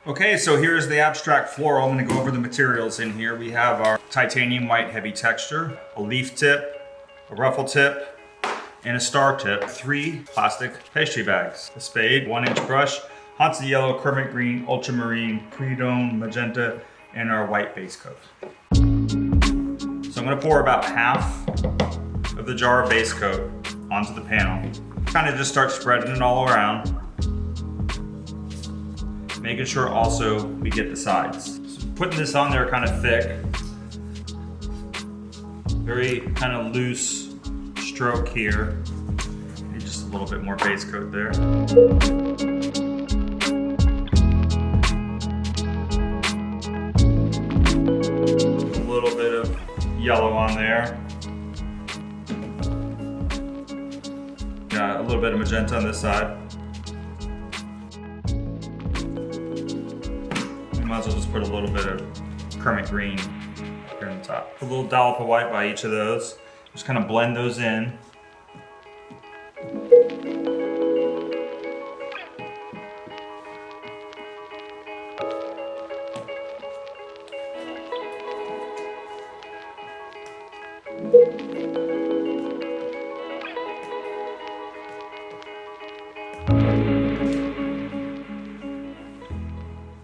Okay, so here's the abstract floral. I'm going to go over the materials in here. We have our titanium white heavy texture, a leaf tip, a ruffle tip, and a star tip. 3 plastic pastry bags, a spade, 1-inch brush, Hansa yellow, kermit green, ultramarine, pre-dome, magenta, and our white base coat. So I'm going to pour about half of the jar of base coat onto the panel. Kind of just start spreading it all around. Making sure also we get the sides. So putting this on there kind of thick. Very kind of loose stroke here. Maybe just a little bit more base coat there. A little bit of yellow on there. Got a little bit of magenta on this side. Might as well just put a little bit of kermit green here on the top. A little dollop of white by each of those. Just kind of blend those in.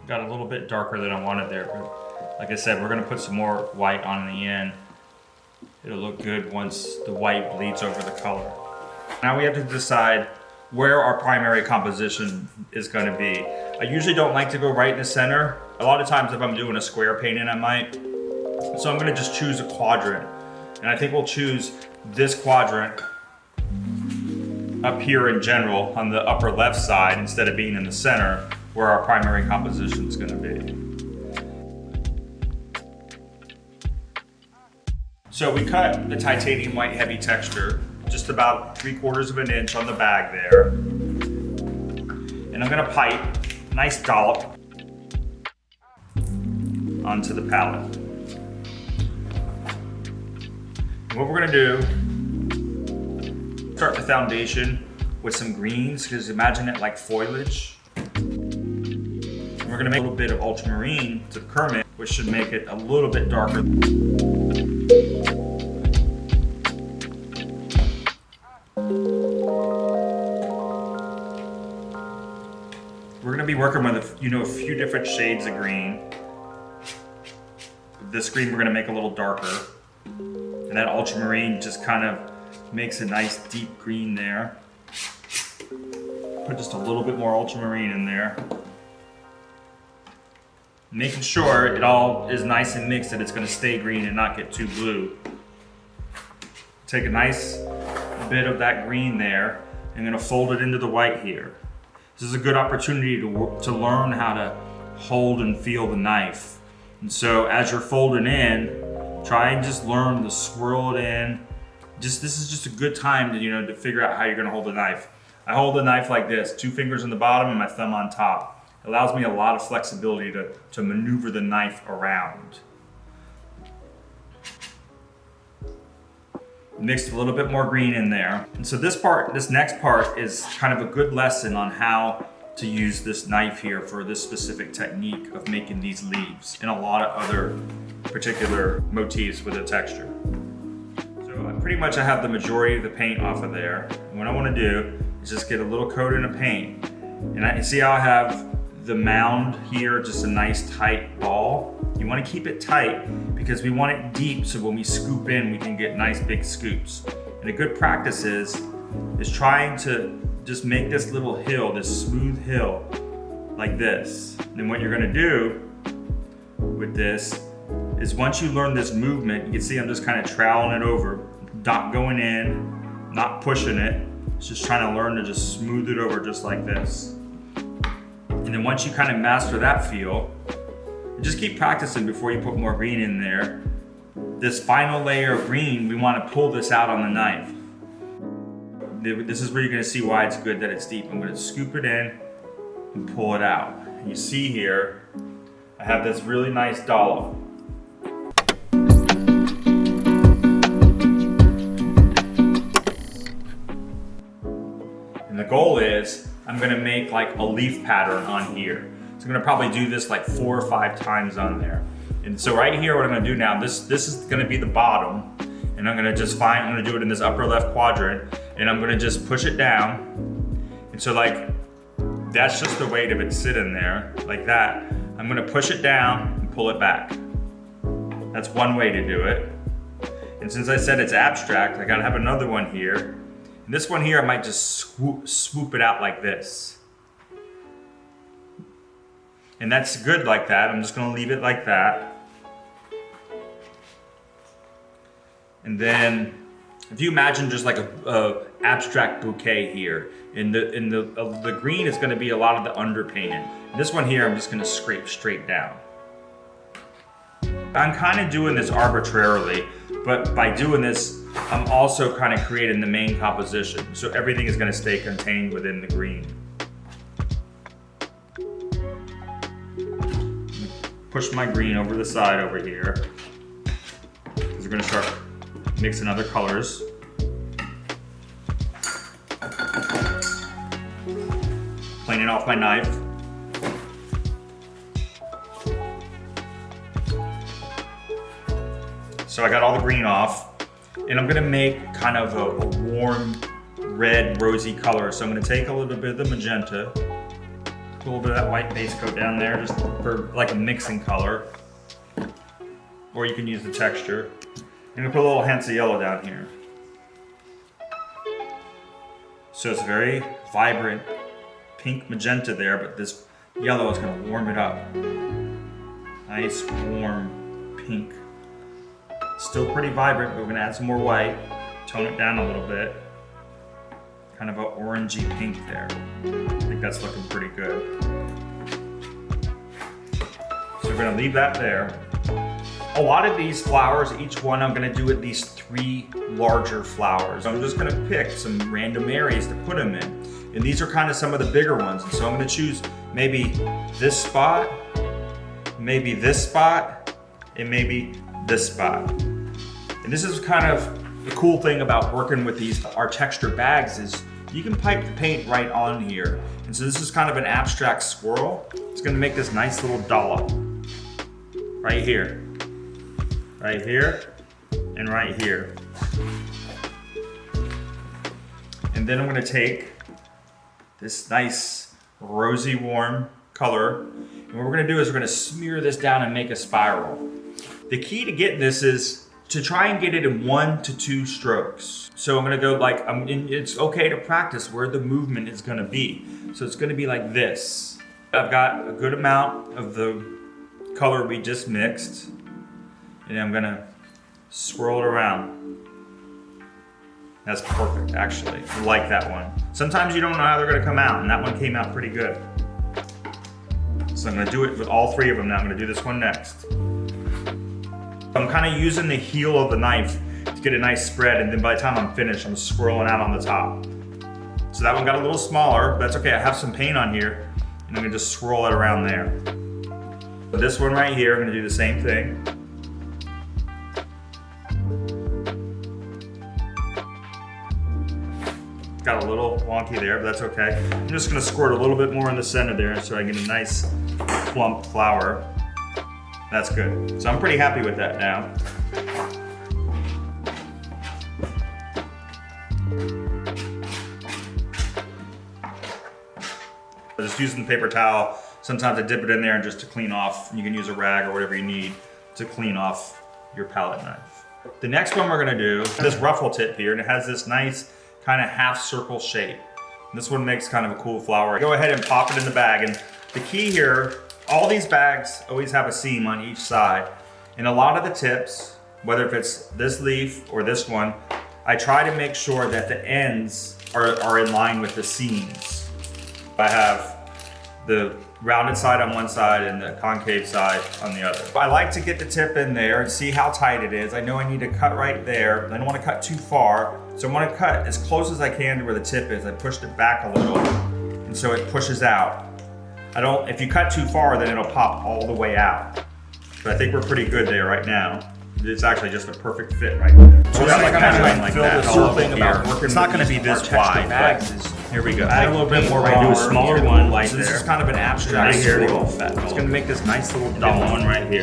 Got a little bit darker than I wanted there, but like I said, we're gonna put some more white on in the end. It'll look good once the white bleeds over the color. Now we have to decide where our primary composition is gonna be. I usually don't like to go right in the center. A lot of times if I'm doing a square painting, I might. So I'm gonna just choose a quadrant. And I think we'll choose this quadrant up here in general on the upper left side instead of being in the center, where our primary composition is going to be. So we cut the titanium white heavy texture just about 3/4 of an inch on the bag there. And I'm going to pipe a nice dollop onto the palette. And what we're going to do, start the foundation with some greens, because imagine it like foliage. We're going to make a little bit of ultramarine to kermit, which should make it a little bit darker. We're going to be working with a few different shades of green. This green we're going to make a little darker, and that ultramarine just kind of makes a nice deep green there. Put just a little bit more ultramarine in there. Making sure it all is nice and mixed, that it's going to stay green and not get too blue. Take a nice bit of that green there. I'm going to fold it into the white here. This is a good opportunity to learn how to hold and feel the knife. And so as you're folding in, try and just learn to swirl it in. This is just a good time to figure out how you're going to hold the knife. I hold the knife like this, 2 fingers on the bottom and my thumb on top. It allows me a lot of flexibility to maneuver the knife around. Mixed a little bit more green in there. And so this next part is kind of a good lesson on how to use this knife here for this specific technique of making these leaves and a lot of other particular motifs with a texture. So I have the majority of the paint off of there. And what I want to do is just get a little coating of paint. And I see how I have the mound here, just a nice tight ball. You want to keep it tight because we want it deep, so when we scoop in, we can get nice big scoops. And a good practice is trying to just make this little hill, this smooth hill, like this. And then what you're going to do with this is, once you learn this movement, you can see I'm just kind of troweling it over, not going in, not pushing it. It's just trying to learn to just smooth it over just like this. And then once you kind of master that feel, just keep practicing before you put more green in there. This final layer of green, we want to pull this out on the knife. This is where you're going to see why it's good that it's deep. I'm going to scoop it in and pull it out. And you see here, I have this really nice dollop. And the goal is, I'm going to make like a leaf pattern on here. So I'm gonna probably do this like 4 or 5 times on there. And so right here, what I'm gonna do now, this is gonna be the bottom, and I'm gonna do it in this upper left quadrant, and I'm gonna just push it down. And so like, that's just the weight of it sitting there, like that. I'm gonna push it down and pull it back. That's one way to do it. And since I said it's abstract, I gotta have another one here. And this one here, I might just swoop it out like this. And that's good like that. I'm just gonna leave it like that. And then, if you imagine just like a abstract bouquet here, and the green is gonna be a lot of the underpainted. This one here, I'm just gonna scrape straight down. I'm kind of doing this arbitrarily, but by doing this, I'm also kind of creating the main composition. So everything is gonna stay contained within the green. Push my green over the side over here, because we're gonna start mixing other colors. Planing off my knife. So I got all the green off, and I'm gonna make kind of a warm red rosy color. So I'm gonna take a little bit of the magenta, a little bit of that white base coat down there, just for like a mixing color. Or you can use the texture. I'm gonna put a little hints of yellow down here. So it's very vibrant pink magenta there, but this yellow is gonna warm it up. Nice warm pink. Still pretty vibrant, but we're gonna add some more white, tone it down a little bit. Kind of an orangey pink there. I think that's looking pretty good. So we're gonna leave that there. A lot of these flowers, each one I'm gonna do at least 3 larger flowers. I'm just gonna pick some random areas to put them in. And these are kind of some of the bigger ones. And so I'm gonna choose maybe this spot, maybe this spot, and maybe this spot. And this is kind of the cool thing about working with our texture bags is you can pipe the paint right on here. And so this is kind of an abstract swirl. It's gonna make this nice little dollop right here, and right here. And then I'm gonna take this nice rosy warm color, and what we're gonna do is we're gonna smear this down and make a spiral. The key to getting this is to try and get it in 1 to 2 strokes. So I'm gonna go like, it's okay to practice where the movement is gonna be. So it's gonna be like this. I've got a good amount of the color we just mixed, and I'm gonna swirl it around. That's perfect, actually. I like that one. Sometimes you don't know how they're gonna come out, and that one came out pretty good. So I'm gonna do it with all 3 of them now. I'm gonna do this one next. I'm kind of using the heel of the knife to get a nice spread, and then by the time I'm finished, I'm swirling out on the top. So that one got a little smaller, but that's okay. I have some paint on here, and I'm gonna just swirl it around there. But this one right here, I'm gonna do the same thing. Got a little wonky there, but that's okay. I'm just gonna squirt a little bit more in the center there so I get a nice plump flower. That's good. So I'm pretty happy with that now. Just using the paper towel. Sometimes I dip it in there and just to clean off. You can use a rag or whatever you need to clean off your palette knife. The next one we're gonna do, this ruffle tip here, and it has this nice kind of half circle shape. And this one makes kind of a cool flower. Go ahead and pop it in the bag, and the key here, all these bags always have a seam on each side. And a lot of the tips, whether if it's this leaf or this one, I try to make sure that the ends are in line with the seams. I have the rounded side on one side and the concave side on the other. I like to get the tip in there and see how tight it is. I know I need to cut right there, but I don't want to cut too far. So I want to cut as close as I can to where the tip is. I pushed it back a little, and so it pushes out. If you cut too far, then it'll pop all the way out. But I think we're pretty good there right now. it's actually just a perfect fit right there. So we're like kind of like fill that this whole whole thing thing about here. working. It's not with going to be these this texture wide, bags. but Here we go. add a little bit more Do a power. smaller Make it one light so this there. is kind of an abstract Right here. floral effect. It's going to make this nice little Then dot. one right here.